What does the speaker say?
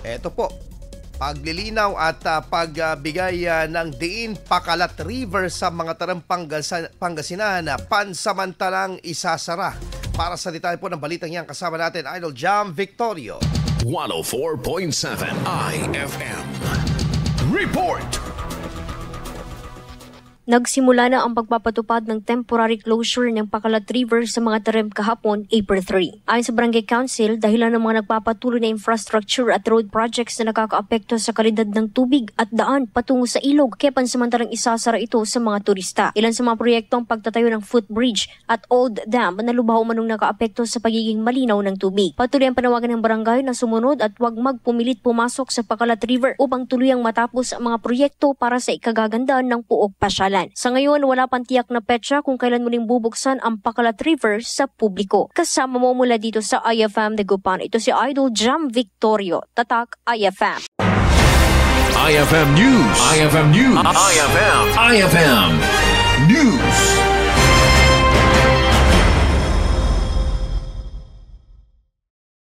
Ito po, paglilinaw at pagbigay ng diin Pakalat River sa mga tarang Pangasinan na pansamantalang isasara. Para sa detalye po ng balitang yan, kasama natin Idol Jam Victorio. 104.7 IFM Report. Nagsimula na ang pagpapatupad ng temporary closure ng Pakalat River sa mga terem kahapon, April 3. Ayon sa Barangay Council, dahilan ng mga nagpapatuloy na infrastructure at road projects na nakakaapekto sa kalidad ng tubig at daan patungo sa ilog, kaya pansamantalang isasara ito sa mga turista. Ilan sa mga proyektong pagtatayo ng footbridge at old dam na lubha umanong nakaapekto sa pagiging malinaw ng tubig. Patuloy ang panawagan ng barangay na sumunod at huwag magpumilit pumasok sa Pakalat River upang tuluyang matapos ang mga proyekto para sa ikagaganda ng Puok Pasyalan. Sa ngayon, wala pang tiyak na petsa kung kailan muling bubuksan ang Pakalat River sa publiko. Kasama mo mula dito sa IFM Dagupan, ito si Idol Jam Victorio, Tatak IFM. IFM News. IFM News. IFM News.